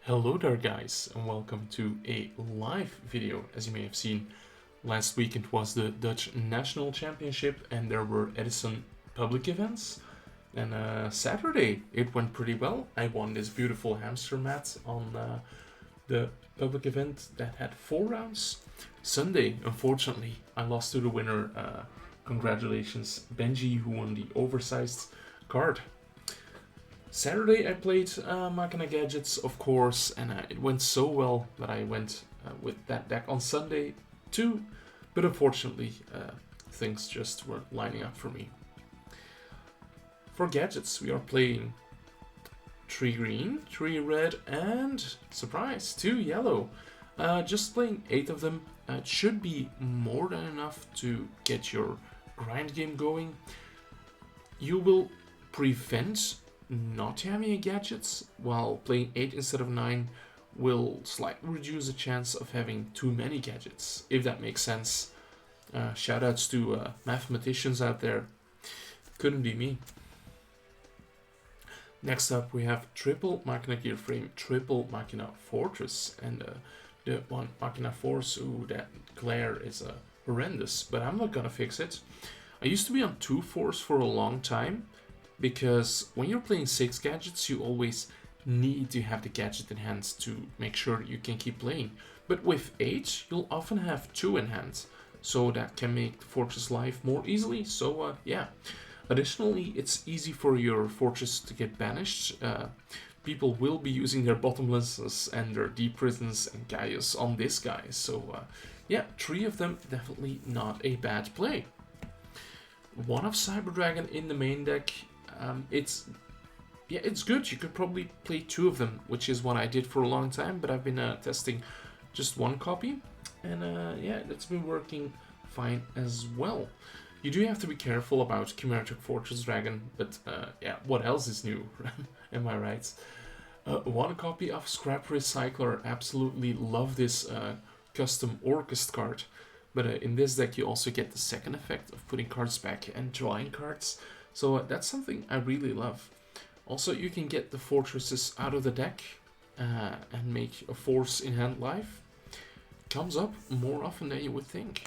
Hello there guys, and welcome to a live video. As you may have seen, last week it was the Dutch National Championship and there were Edison Public Events. And Saturday it went pretty well. I won this beautiful hamster mat on the public event that had 4 rounds. Sunday, unfortunately, I lost to the winner. Congratulations, Benji, who won the oversized card. Saturday I played Machina Gadgets, of course, and it went so well that I went with that deck on Sunday too, but unfortunately things just weren't lining up for me. For Gadgets we are playing 3 green, 3 red, and, surprise, 2 yellow. Just playing 8 of them should be more than enough to get your grind game going. You will prevent not having a gadgets, while playing 8 instead of 9 will slightly reduce the chance of having too many gadgets, if that makes sense. Shoutouts to mathematicians out there. Couldn't be me. Next up we have triple Machina gear frame, triple Machina fortress, and the one Machina force. Ooh, that glare is horrendous, but I'm not gonna fix it. I used to be on 2 force for a long time, because when you're playing 6 gadgets, you always need to have the gadget in hand to make sure you can keep playing. But with 8, you'll often have 2 in hand, so that can make the fortress life more easily. So yeah. Additionally, it's easy for your fortress to get banished. People will be using their bottomlesses and their deep prisons and Gaius on this guy. So yeah, 3 of them, definitely not a bad play. 1 of Cyber Dragon in the main deck. It's good. You could probably play 2 of them, which is what I did for a long time, but I've been testing just 1 copy, and yeah, it's been working fine as well. You do have to be careful about Chimeric Fortress Dragon, but yeah, what else is new? Am I right? 1 copy of Scrap Recycler. Absolutely love this custom Orchest card. But in this deck you also get the second effect of putting cards back and drawing cards. So that's something I really love. Also, you can get the fortresses out of the deck and make a force in hand live. Comes up more often than you would think.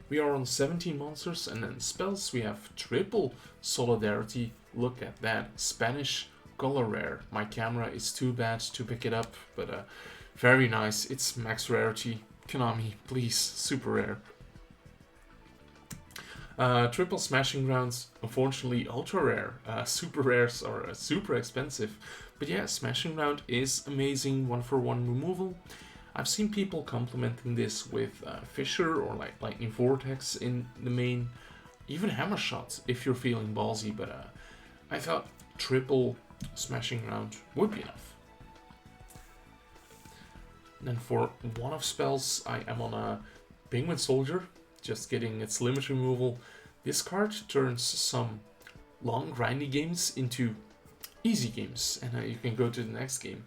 We are on 17 monsters, and then spells we have triple Solidarity. Look at that, Spanish color rare. My camera is too bad to pick it up, but very nice. It's max rarity. Konami, please, super rare. Triple Smashing Grounds, unfortunately ultra rare. Super rares are super expensive, but yeah, Smashing Ground is amazing 1-for-1 removal. I've seen people complimenting this with Fissure or like Lightning Vortex in the main, even Hammer Shot if you're feeling ballsy, but I thought triple Smashing Ground would be enough. Then for 1 of spells, I am on a Penguin Soldier, just getting its limit removal. This card turns some long grindy games into easy games, and you can go to the next game.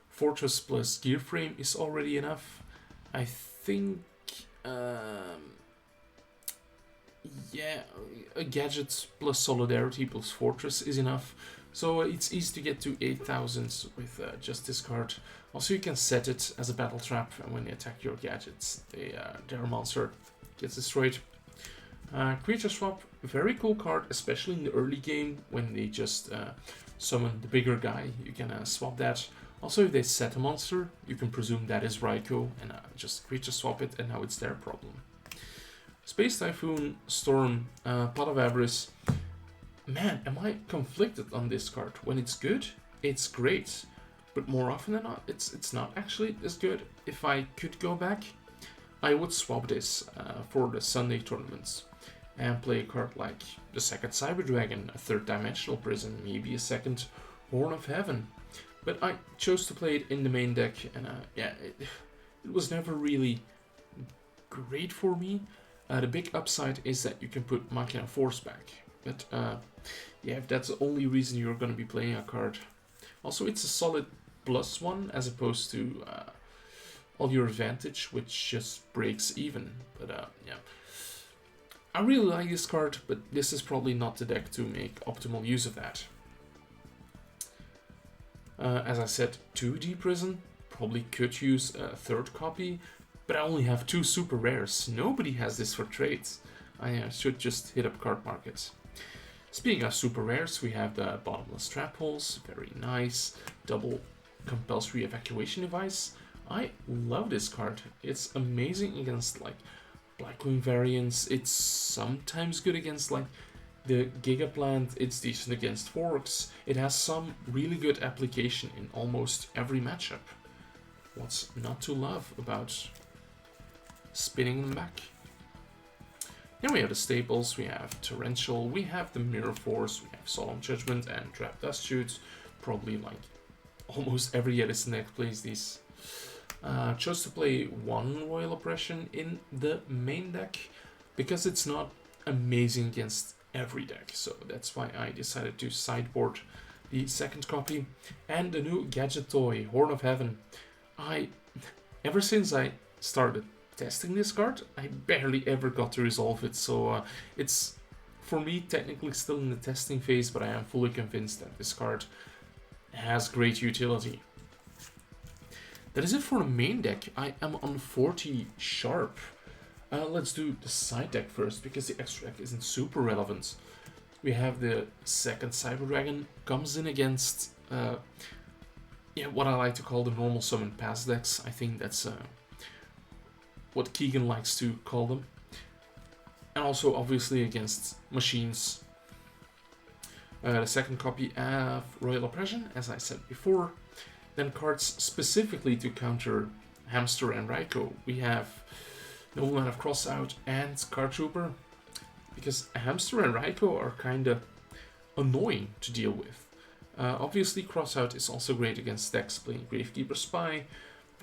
Fortress plus Gear Frame is already enough. I think, yeah, a Gadget plus Solidarity plus Fortress is enough. So it's easy to get to 8,000 with just this card. Also, you can set it as a battle trap, and when they attack your gadgets, their monster gets destroyed. Creature Swap, very cool card, especially in the early game when they just summon the bigger guy. You can swap that. Also, if they set a monster, you can presume that is Raikou and just creature swap it, and now it's their problem. Space Typhoon, Storm, Pot of Avarice. Man, am I conflicted on this card. When it's good, it's great. But more often than not, it's not actually as good. If I could go back, I would swap this for the Sunday tournaments and play a card like the second Cyber Dragon, a 3rd Dimensional Prison, maybe a second Horn of Heaven. But I chose to play it in the main deck, and yeah, it was never really great for me. The big upside is that you can put Machina Force back. But yeah, if that's the only reason you're going to be playing a card. Also, it's a solid +1 as opposed to all your advantage, which just breaks even. But yeah, I really like this card, but this is probably not the deck to make optimal use of that. As I said, 2D prison. Probably could use a third copy, but I only have 2 super rares. Nobody has this for trades. I should just hit up card markets. Speaking of super rares, we have the bottomless trap holes. Very nice. Double compulsory evacuation device. I love this card. It's amazing against like Blackwing variants. It's sometimes good against like the Gigaplant. It's decent against forks. It has some really good application in almost every matchup. What's not to love about spinning them back? Then we have the staples, we have Torrential, we have the Mirror Force, we have Solemn Judgment and Trap Dust Shoot. Probably like almost every Edison deck plays these. Chose to play 1 Royal Oppression in the main deck because it's not amazing against every deck. So that's why I decided to sideboard the second copy. And the new Gadget toy, Horn of Heaven. Ever since I started testing this card, I barely ever got to resolve it, so it's for me technically still in the testing phase, but I am fully convinced that this card has great utility. That is it for the main deck. I am on 40 sharp. Let's do the side deck first, because the extra deck isn't super relevant. We have the second Cyber Dragon, comes in against what I like to call the normal summon pass decks. I think that's what Keegan likes to call them. And also obviously against machines. The second copy of Royal Oppression, as I said before. Then cards specifically to counter Hamster and Raikou. We have Nobleman of Crossout and Card Trooper. Because Hamster and Raikou are kinda annoying to deal with. Obviously Crossout is also great against decks playing Gravekeeper Spy.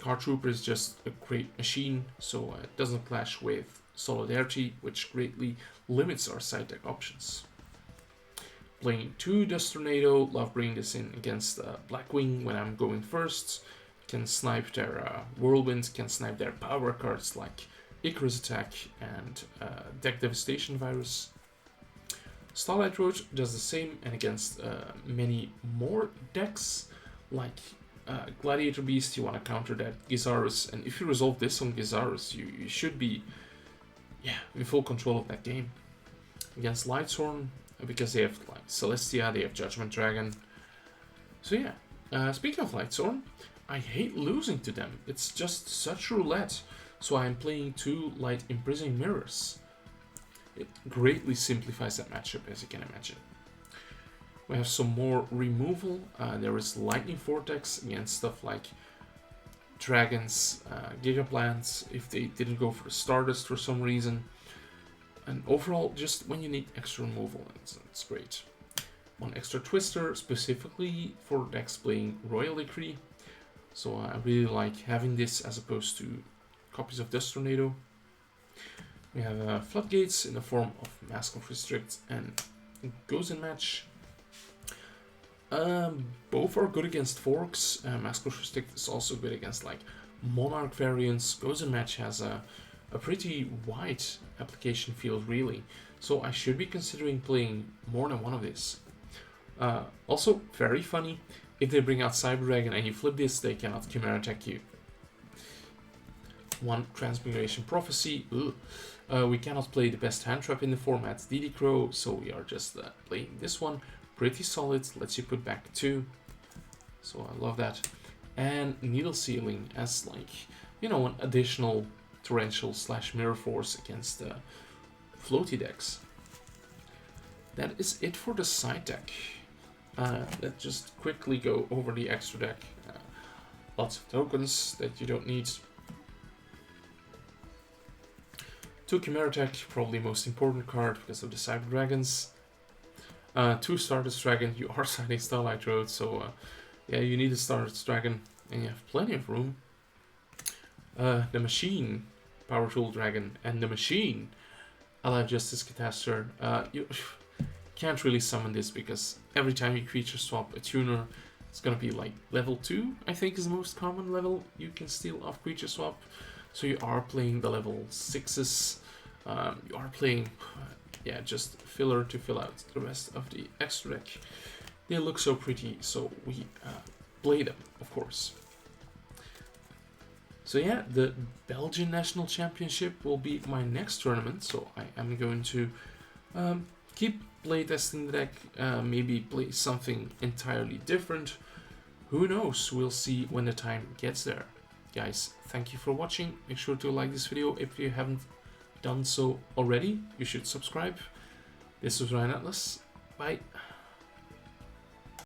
Card Trooper is just a great machine, so it doesn't clash with Solidarity, which greatly limits our side deck options. Playing 2 Dust Tornado, love bringing this in against Blackwing when I'm going first. Can snipe their Whirlwind, can snipe their power cards like Icarus Attack and Deck Devastation Virus. Starlight Roach does the same, and against many more decks, like Gladiator Beast, you want to counter that Gizarus, and if you resolve this on Gizarus, you should be in full control of that game. Against Lightshorn, because they have like Celestia, they have Judgment Dragon. So speaking of Lightshorn, I hate losing to them. It's just such roulette. So I'm playing 2 Light Imprisoning Mirrors. It greatly simplifies that matchup, as you can imagine. We have some more removal. There is Lightning Vortex against stuff like Dragons, Gigaplants, if they didn't go for the Stardust for some reason. And overall, just when you need extra removal, it's great. 1 extra Twister, specifically for decks playing Royal Decree. So I really like having this as opposed to copies of Dust Tornado. We have Floodgates in the form of Mask of Restrict and Goes in Match. Both are good against forks. Mask of Restrict is also good against like Monarch variants. Goes in Match has a pretty wide application field, really. So I should be considering playing more than 1 of these. Also, very funny, if they bring out Cyber Dragon and you flip this, they cannot Chimera attack you. 1 Transmigration Prophecy. We cannot play the best hand trap in the format, DD Crow, so we are just playing this one. Pretty solid, lets you put back 2. So I love that. And Needle Sealing as like, an additional Torrential / Mirror Force against floaty decks. That is it for the side deck. Let's just quickly go over the extra deck. Lots of tokens that you don't need. 2 Chimera Attack, probably most important card because of the Cyber Dragons. 2 Stardust Dragon, you are siding Starlight Road, so you need a Stardust Dragon, and you have plenty of room. The Machine, Power Tool Dragon, and the Machine, Alive Justice Catastor. You can't really summon this because every time you creature swap a tuner, it's gonna be like level 2, I think is the most common level you can steal off creature swap. So you are playing the level 6s, you are playing just filler to fill out the rest of the extra deck. They look so pretty, so we play them, of course. So yeah, the Belgian National Championship will be my next tournament, so I am going to keep playtesting the deck, maybe play something entirely different. Who knows, we'll see when the time gets there. Guys, thank you for watching. Make sure to like this video if you haven't done so already. You should subscribe. This was Ryan Atlas. Bye.